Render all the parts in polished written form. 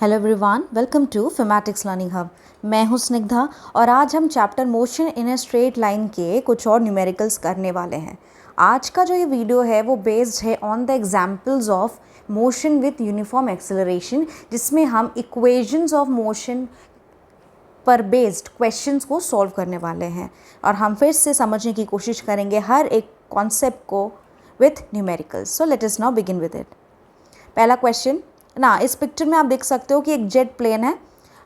Hello everyone, welcome to फिमेटिक्स learning hub. मैं हूं स्निग्धा और आज हम chapter motion in a straight line के कुछ और न्यूमेरिकल्स करने वाले हैं। आज का जो ये वीडियो है वो बेस्ड है on the examples of motion with uniform acceleration, जिसमें हम इक्वेशंस ऑफ मोशन पर बेस्ड क्वेश्चंस को सॉल्व करने वाले हैं और हम फिर से समझने की कोशिश करेंगे हर एक कॉन्सेप्ट को with numericals. So let us now begin with it. पहला क्वेश्चन ना, इस पिक्चर में आप देख सकते हो कि एक जेट प्लेन है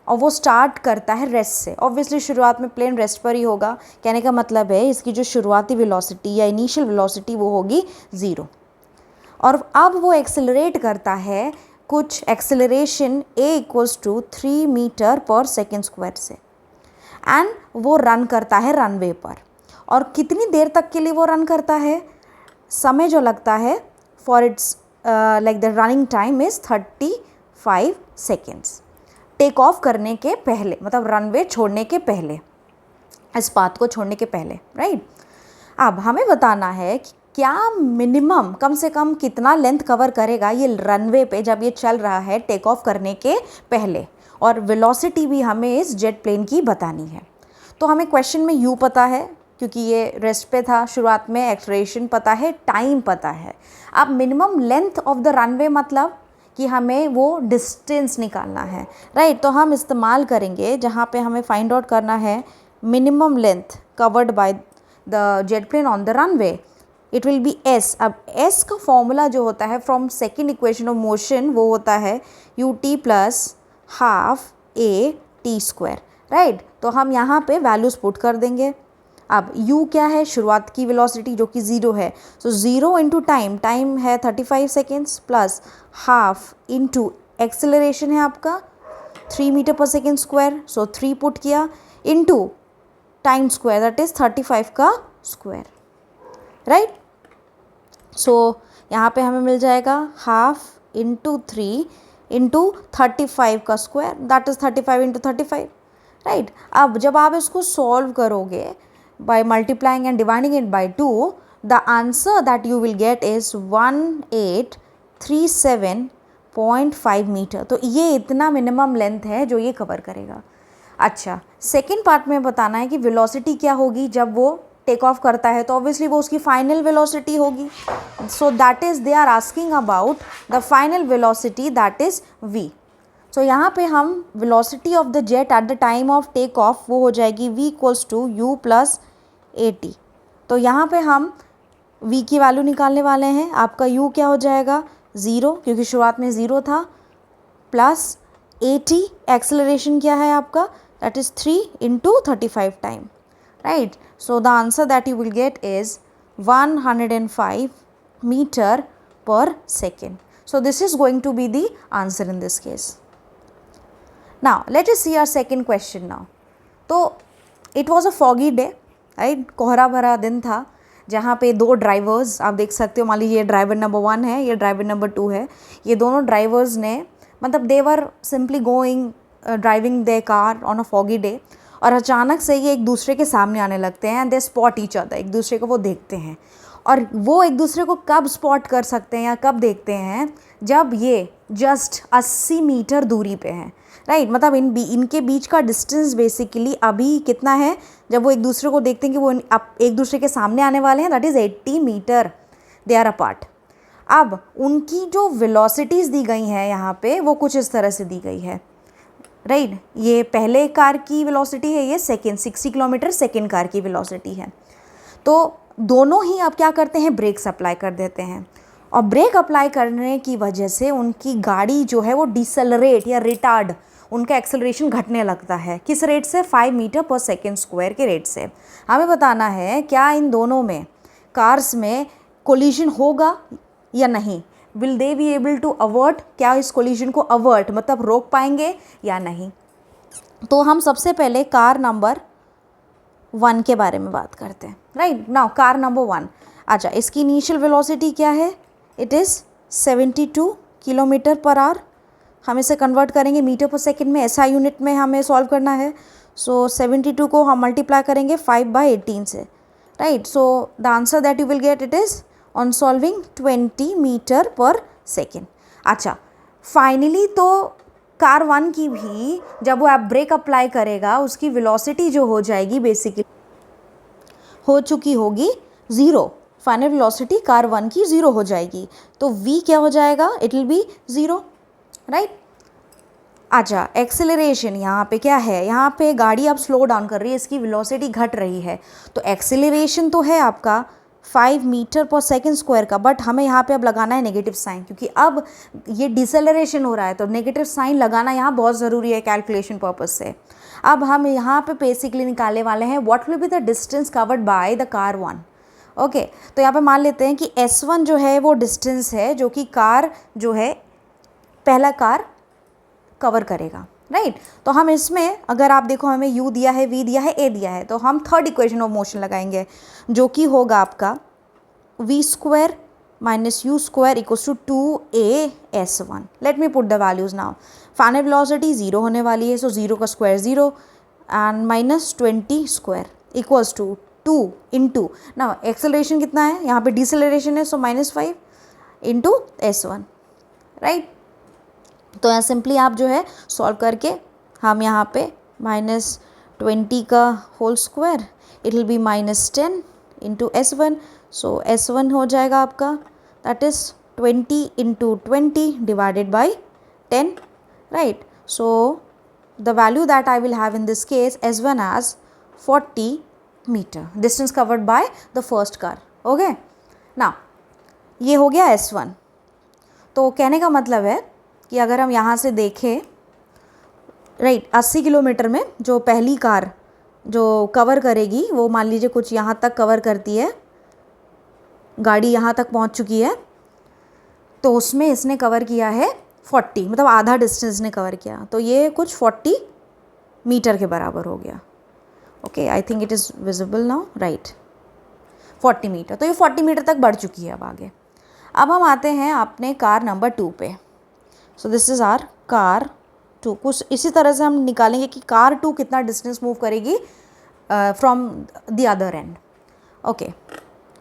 और वो स्टार्ट करता है रेस्ट से। ऑब्वियसली शुरुआत में प्लेन रेस्ट पर ही होगा, कहने का मतलब है इसकी जो शुरुआती वेलोसिटी या इनिशियल वेलोसिटी वो होगी 0। और अब वो एक्सेलरेट करता है कुछ acceleration a equals to 3 metre पर सेकेंड स्क्वायर से, एंड वो रन करता है रनवे पर। और कितनी देर तक के लिए वो रन करता है, समय जो लगता है for it's like the running time is 35 seconds. Take off करने के पहले, मतलब रनवे छोड़ने के पहले, इस पाथ को छोड़ने के पहले, राइट। अब हमें बताना है कि क्या मिनिमम, कम से कम कितना लेंथ कवर करेगा ये रनवे पे जब ये चल रहा है टेक ऑफ करने के पहले, और वेलोसिटी भी हमें इस जेट प्लेन की बतानी है। तो हमें क्वेश्चन में u पता है क्योंकि ये रेस्ट पे था शुरुआत में, एक्सेलरेशन पता है, टाइम पता है। अब minimum length of the runway मतलब कि हमें वो डिस्टेंस निकालना है, राइट। तो हम इस्तेमाल करेंगे जहाँ पे हमें फाइंड आउट करना है minimum length covered by the jet plane on the runway, it will be s। अब s का फॉर्मूला जो होता है from second equation of motion वो होता है ut plus half a t square, right. तो हम यहाँ पे वैल्यूज पुट कर देंगे। अब u क्या है, शुरुआत की वेलोसिटी जो कि 0 है, सो 0 इंटू टाइम, टाइम है 35 seconds, plus half into acceleration है आपका 3 मीटर पर सेकेंड स्क्वायर, सो 3 पुट किया, into time square that is 35 का स्क्वायर, राइट। सो यहाँ पे हमें मिल जाएगा हाफ इंटू 3 इंटू 35 का square that is 35 into 35, right. अब जब आप इसको सॉल्व करोगे by multiplying and dividing it by 2, the answer that you will get is 1837.5 metre. तो ये इतना मिनिमम लेंथ है जो ये कवर करेगा। अच्छा, सेकेंड पार्ट में बताना है कि वेलोसिटी क्या होगी जब वो टेक ऑफ करता है, तो ऑब्वियसली वो उसकी फाइनल वेलोसिटी होगी। So that is they are asking about the final velocity that is v। So यहाँ पे हम velocity of the jet at the time of take off वो हो जाएगी v equals to u plus at। तो यहाँ पे हम v की वैल्यू निकालने वाले हैं। आपका u क्या हो जाएगा 0, क्योंकि शुरुआत में 0 था, प्लस at एक्सेलरेशन क्या है आपका, that is 3 into 35 time, right. So the answer that you will get is 105 metre पर second. So this is going to be the answer in this case. Now let us see our second question now. तो it was a foggy day, right? कोहरा भरा दिन था जहाँ पे दो drivers आप देख सकते हो, मान लीजिए ये ड्राइवर नंबर 1 है, ये ड्राइवर नंबर 2 है। ये दोनों ड्राइवर्स ने, मतलब they were simply going driving the car on a foggy day, और अचानक से ये एक दूसरे के सामने आने लगते हैं and they spot each other, एक दूसरे को वो देखते हैं। और वो एक दूसरे को कब स्पॉट कर सकते हैं या कब देखते हैं, जब ये जस्ट 80 मीटर दूरी पे हैं, राइट। मतलब इनके बीच का डिस्टेंस बेसिकली अभी कितना है, जब वो एक दूसरे को देखते हैं कि वो एक दूसरे के सामने आने वाले हैं, that is 80 metre they are apart. अब उनकी जो वेलोसिटीज़ दी गई हैं यहाँ पे वो कुछ इस तरह से दी गई है, राइट। ये पहले कार की वेलोसिटी है, ये सेकेंड 60 किलोमीटर सेकेंड कार की वेलोसिटी है। तो दोनों ही अब क्या करते हैं, ब्रेक्स अप्लाई कर देते हैं, और ब्रेक अप्लाई करने की वजह से उनकी गाड़ी जो है वो डिसेलरेट या रिटार्ड, उनका एक्सेलरेशन घटने लगता है। किस रेट से, 5 मीटर पर सेकेंड स्क्वायर के रेट से। हमें बताना है क्या इन दोनों में, कार्स में कोलिजन होगा या नहीं, will they be able to avert, क्या इस कोलिजन को अवर्ट मतलब रोक पाएंगे या नहीं। तो हम सबसे पहले कार नंबर 1 के बारे में बात करते हैं, राइट। नाउ कार नंबर 1, अच्छा इसकी इनिशियल वेलोसिटी क्या है, it is 72 kilometre per our. हम इसे कन्वर्ट करेंगे मीटर पर सेकेंड में, SI यूनिट में हमें सॉल्व करना है। सो 72 को हम मल्टीप्लाई करेंगे 5/18 से, right. So the answer that you will get it is on solving 20 metre पर सेकेंड। अच्छा फाइनली तो कार 1 की भी जब वो आप ब्रेक अप्लाई करेगा उसकी वेलोसिटी जो हो जाएगी बेसिकली हो चुकी होगी 0। फाइनल वेलोसिटी कार 1 की 0 हो जाएगी, तो v क्या हो जाएगा, इट विल बी 0, राइट। अच्छा, एक्सेलरेशन यहाँ पे क्या है, यहाँ पे गाड़ी अब स्लो डाउन कर रही है, इसकी वेलोसिटी घट रही है, तो एक्सेलरेशन तो है आपका 5 मीटर पर सेकेंड स्क्वायर का, बट हमें यहाँ पे अब लगाना है नेगेटिव साइन, क्योंकि अब ये डिसेलरेशन हो रहा है, तो नेगेटिव साइन लगाना यहाँ बहुत ज़रूरी है कैलकुलेशन पर्पज़ से। अब हम यहाँ पे बेसिकली निकालने वाले हैं what will be the distance covered by the car 1। Okay, तो यहाँ पे मान लेते हैं कि S1 जो है वो डिस्टेंस है जो कि कार जो है पहला कार कवर करेगा, राइट। तो हम इसमें अगर आप देखो हमें u दिया है, v दिया है, a दिया है, तो हम थर्ड इक्वेशन ऑफ मोशन लगाएंगे जो कि होगा आपका v square minus u square equals to 2a/s1। Let me put the values now. Final velocity 0 होने वाली है, सो 0 का square 0 and minus 20 square equals to 2 into ना एक्सेलरेशन कितना है, यहाँ पे डिसेलरेशन है, सो -5 इंटू s1, राइट। तो यहाँ सिंपली आप जो है सॉल्व करके हम यहाँ पे -20 का whole square it will be -10 into s1, so s1 हो जाएगा आपका that is 20 into 20 divided by 10, right. So the value that I will have in this case s1 as 40 metre distance covered by the first car. Okay, ना ये हो गया s1। तो कहने का मतलब है कि अगर हम यहाँ से देखें, राइट, 80 किलोमीटर में जो पहली कार जो कवर करेगी वो मान लीजिए कुछ यहाँ तक कवर करती है, गाड़ी यहाँ तक पहुँच चुकी है, तो उसमें इसने कवर किया है 40, मतलब आधा डिस्टेंस ने कवर किया, तो ये कुछ 40 मीटर के बराबर हो गया। Okay, I think it is visible now, right, 40 metre. तो ये 40 मीटर तक बढ़ चुकी है अब आगे। अब हम आते हैं अपने कार नंबर 2 पे। So this is our car 2। कुछ इसी तरह से हम निकालेंगे कि कार 2 कितना डिस्टेंस मूव करेगी from the other and. Okay,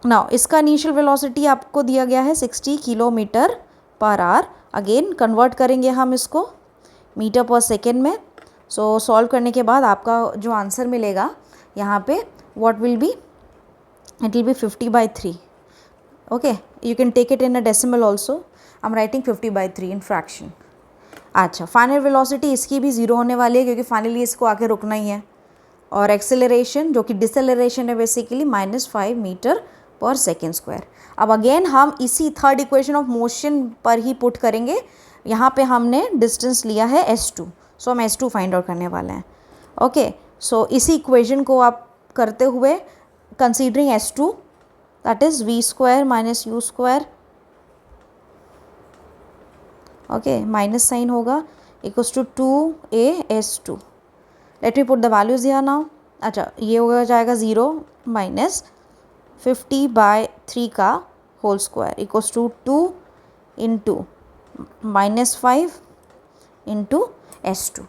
now इसका इनिशियल वेलोसिटी आपको दिया गया है 60 kilometre per our. Again convert करेंगे हम इसको मीटर पर सेकेंड में। सो सॉल्व करने के बाद आपका जो आंसर मिलेगा यहाँ पे what will be, it will be 50/3। Okay, you can take it in a decimal also, I am writing 50/3 in fraction. अच्छा, फाइनल वेलोसिटी इसकी भी 0 होने वाली है क्योंकि फाइनली इसको आके रुकना ही है, और एक्सेलरेशन जो कि डिसेलरेशन है बेसिकली -5 मीटर पर सेकेंड स्क्वायर। अब अगेन हम इसी थर्ड इक्वेशन ऑफ मोशन पर ही पुट करेंगे। यहाँ पे हमने डिस्टेंस लिया है s2, सो हम s2 फाइंड आउट करने वाले हैं। ओके, सो इसी इक्वेशन को आप करते हुए considering s2 that is v square minus u square, okay, minus sign होगा equals to 2a/s2। Let me put the values here now. अच्छा, ये हो जाएगा 0 माइनस 50/3 का whole square equals to 2 into -5 into s2,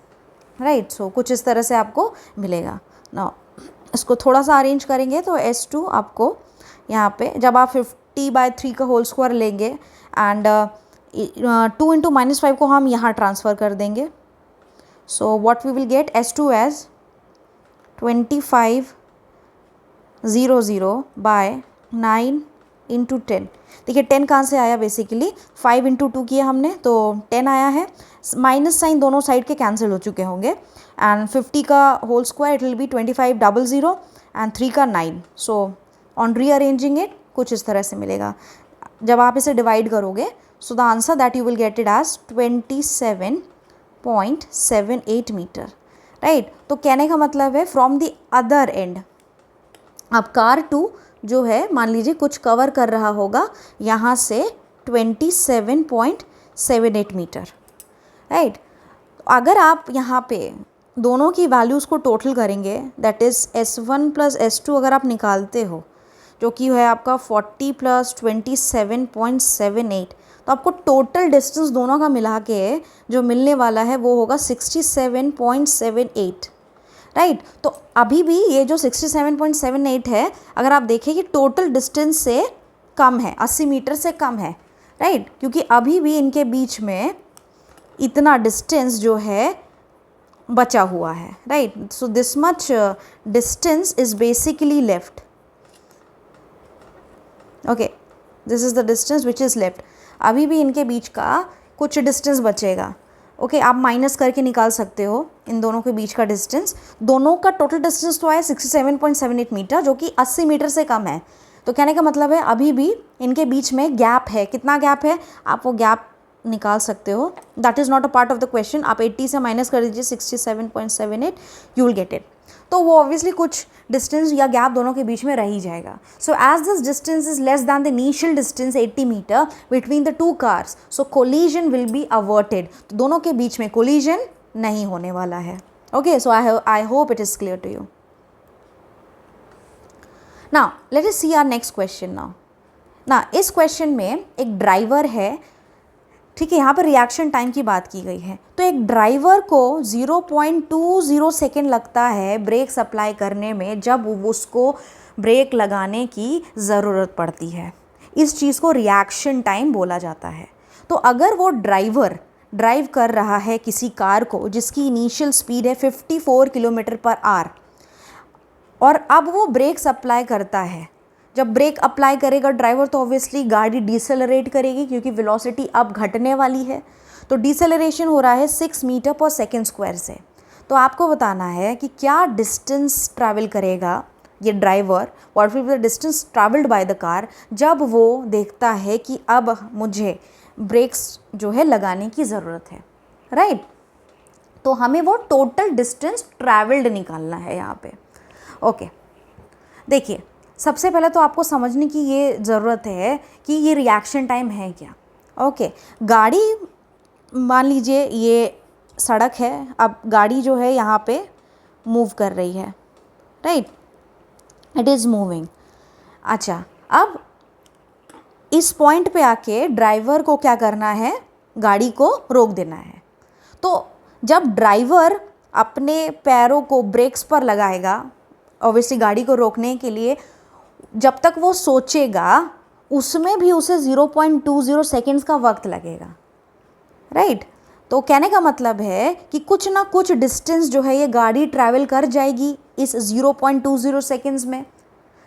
right. So कुछ इस तरह से आपको मिलेगा। ना इसको थोड़ा सा अरेंज करेंगे तो s2 आपको यहाँ पे जब आप 50/3 का होल स्क्वायर लेंगे एंड 2 इंटू -5 को हम यहाँ ट्रांसफ़र कर देंगे। So what we will get s2 as 2500/9 into 10। देखिए 10 कहाँ से आया, बेसिकली 5 इंटू 2 किया हमने तो 10 आया है। माइनस साइन दोनों साइड के कैंसिल हो चुके होंगे एंड 50 का whole square it will be 2500 and 3 का 9। सो ऑन रीअरेंजिंग इट कुछ इस तरह से मिलेगा। जब आप इसे डिवाइड करोगे so the answer that you will get it as 27.78 metre, right. तो कहने का मतलब है फ्रॉम द अदर एंड अब कार 2 जो है मान लीजिए कुछ कवर कर रहा होगा यहाँ से 27.78 मीटर, राइट। अगर आप यहाँ पे दोनों की वैल्यूज़ को टोटल करेंगे that is s1 plus s2 अगर आप निकालते हो जो कि है आपका 40 प्लस 27.78, तो आपको टोटल डिस्टेंस दोनों का मिला के जो मिलने वाला है वो होगा 67.78, राइट। तो अभी भी ये जो 67.78 है अगर आप देखें कि टोटल डिस्टेंस से कम है, 80 मीटर से कम है, राइट, क्योंकि अभी भी इनके बीच में इतना डिस्टेंस जो है बचा हुआ है, right. So this much distance is basically left, okay, this is the distance which is left. अभी भी इनके बीच का कुछ डिस्टेंस बचेगा, ओके, आप माइनस करके निकाल सकते हो इन दोनों के बीच का डिस्टेंस। दोनों का टोटल डिस्टेंस तो है 67.78 मीटर, जो कि 80 मीटर से कम है। तो कहने का मतलब है अभी भी इनके बीच में गैप है। कितना गैप है आप वो गैप निकाल सकते हो, that is not a part of the question. आप 80 से माइनस कर दीजिए 67.78, यू विल गेट इट। तो वो ऑब्वियसली कुछ डिस्टेंस या गैप दोनों के बीच में रह ही जाएगा। So as this distance is less than the initial distance 80 metre between the two cars, so collision will be averted. तो दोनों के बीच में कोलिजन नहीं होने वाला है, okay. So I hope it is clear to you. Now let us see our next question. ना इस क्वेश्चन में एक ड्राइवर है, ठीक है, यहाँ पर रिएक्शन टाइम की बात की गई है। तो एक ड्राइवर को 0.20 सेकेंड लगता है ब्रेक अप्लाई करने में जब उसको ब्रेक लगाने की ज़रूरत पड़ती है। इस चीज़ को रिएक्शन टाइम बोला जाता है। तो अगर वो ड्राइवर ड्राइव कर रहा है किसी कार को जिसकी इनिशियल स्पीड है 54 किलोमीटर पर आवर, और अब वो ब्रेक्स अप्लाई करता है, जब ब्रेक अप्लाई करेगा ड्राइवर तो ऑब्वियसली गाड़ी डिसेलरेट करेगी क्योंकि वेलोसिटी अब घटने वाली है। तो डिसेलरेशन हो रहा है 6 मीटर पर सेकेंड स्क्वायर से। तो आपको बताना है कि क्या डिस्टेंस ट्रैवल करेगा ये driver, what will be the distance travelled by the car जब वो देखता है कि अब मुझे ब्रेक्स जो है लगाने की ज़रूरत है, राइट। तो हमें वो टोटल डिस्टेंस ट्रैवल्ड निकालना है यहाँ पे, ओके। देखिए सबसे पहले तो आपको समझने की ये ज़रूरत है कि ये रिएक्शन टाइम है क्या, ओके। गाड़ी मान लीजिए ये सड़क है, अब गाड़ी जो है यहाँ पे मूव कर रही है, राइट, इट इज़ मूविंग। अच्छा, अब इस पॉइंट पे आके ड्राइवर को क्या करना है, गाड़ी को रोक देना है। तो जब ड्राइवर अपने पैरों को ब्रेक्स पर लगाएगा ऑब्वियसली गाड़ी को रोकने के लिए, जब तक वो सोचेगा उसमें भी उसे 0.20 सेकेंड्स का वक्त लगेगा, राइट। तो कहने का मतलब है कि कुछ ना कुछ डिस्टेंस जो है ये गाड़ी ट्रैवल कर जाएगी इस 0.20 सेकेंड्स में,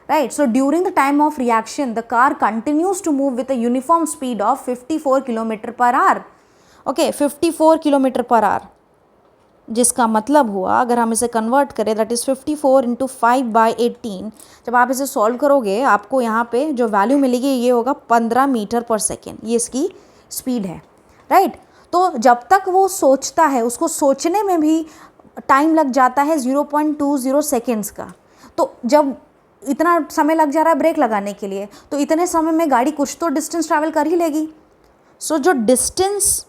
right. So during the time of reaction the car continues to move with a uniform speed of 54 kilometre per hour, okay, 54 kilometre per hour, जिसका मतलब हुआ अगर हम इसे कन्वर्ट करें दैट इज़ 54 इंटू 5/18। जब आप इसे सॉल्व करोगे आपको यहाँ पे जो वैल्यू मिलेगी ये होगा 15 मीटर पर सेकेंड, ये इसकी स्पीड है, राइट। तो जब तक वो सोचता है उसको सोचने में भी टाइम लग जाता है 0.20 सेकेंड्स का। तो जब इतना समय लग जा रहा है ब्रेक लगाने के लिए तो इतने समय में गाड़ी कुछ तो डिस्टेंस ट्रैवल कर ही लेगी। सो जो डिस्टेंस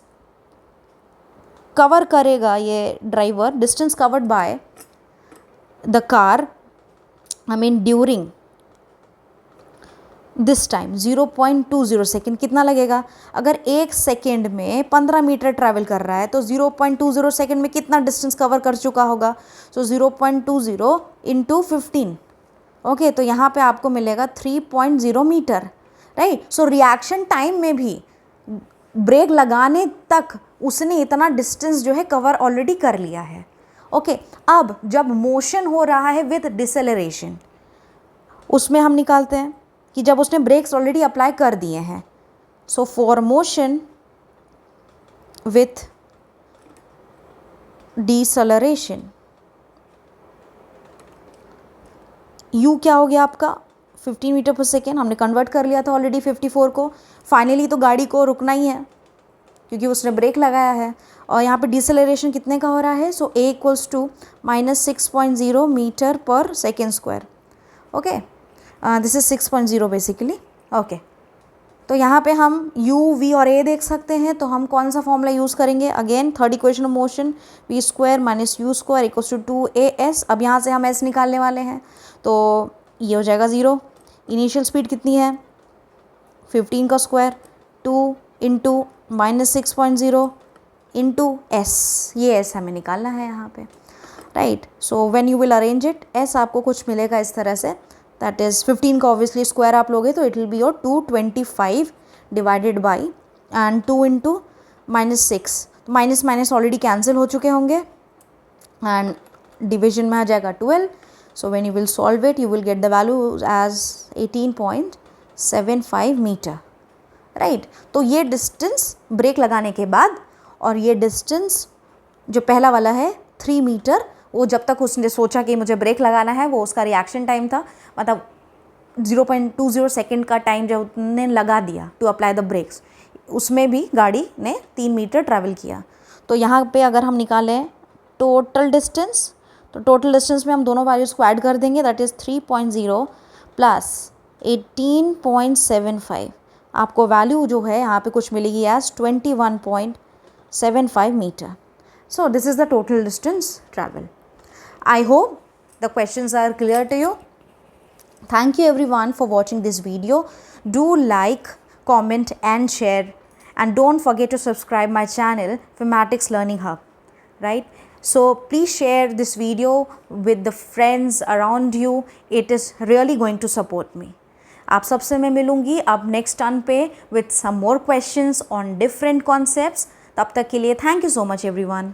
कवर करेगा ये driver, distance covered by the car, I mean during this time 0.20 second, कितना लगेगा। अगर एक सेकेंड में 15 मीटर ट्रैवल कर रहा है तो 0.20 सेकेंड में कितना डिस्टेंस कवर कर चुका होगा। सो 0.20 इंटू 15, ओके, तो यहाँ पे आपको मिलेगा 3.0 metre, right. So reaction time में भी ब्रेक लगाने तक उसने इतना डिस्टेंस जो है कवर ऑलरेडी कर लिया है, ओके। अब जब मोशन हो रहा है विद डिसेलरेशन, उसमें हम निकालते हैं कि जब उसने ब्रेक्स ऑलरेडी अप्लाई कर दिए हैं। So for motion with deceleration, you क्या हो गया आपका 15 मीटर पर सेकेंड, हमने कन्वर्ट कर लिया था ऑलरेडी 54 को। फाइनली तो गाड़ी को रुकना ही है क्योंकि उसने ब्रेक लगाया है, और यहाँ पे डिसेलरेशन कितने का हो रहा है। सो A इक्वल्स टू -6.0 मीटर पर second square, okay, this is 6.0 basically, okay. तो यहाँ पे हम u, v और a देख सकते हैं। तो हम कौन सा फॉर्मूला यूज़ करेंगे, again third equation of motion, v square minus u square equals to 2as। अब यहाँ से हम s निकालने वाले हैं तो ये हो जाएगा 0। इनिशियल स्पीड कितनी है 15 का स्क्वायर, 2 इंटू -6.0 इंटू s, ये s हमें निकालना है यहाँ पे, right. So when you will arrange it, s आपको कुछ मिलेगा इस तरह से, दैट इज़ 15 का ऑब्वियसली स्क्वायर आप लोगे तो it will be your 225 divided by and 2 into -6, minus minus already cancel हो चुके होंगे एंड डिविजन में आ जाएगा 12. So when you will solve it you will get the value as 18.75 metre, right. तो ये डिस्टेंस ब्रेक लगाने के बाद, और ये डिस्टेंस जो पहला वाला है 3 मीटर, वो जब तक उसने सोचा कि मुझे ब्रेक लगाना है वो उसका रिएक्शन टाइम था, मतलब 0.20 सेकेंड का टाइम जब उसने लगा दिया टू अप्लाई द ब्रेक्स, उसमें भी गाड़ी ने 3 मीटर ट्रैवल किया. तो यहाँ पे अगर हम निकालें टोटल डिस्टेंस, तो टोटल डिस्टेंस में हम दोनों वैल्यूज़ को ऐड कर देंगे, दैट इज़ 3.0 प्लस 18.75. आपको वैल्यू जो है यहाँ पे कुछ मिलेगी as 21.75 metre. So this is the total distance travel. I hope the questions are clear to you. Thank you everyone for watching this video. Do like, comment and share, and don't forget to subscribe my channel Phonetics Learning Hub, right? So please share this video with the friends around you. It is really going to support me. आप सबसे मैं मिलूँगी अब next turn पे with some more questions on different concepts. तब तक के लिए thank you so much everyone.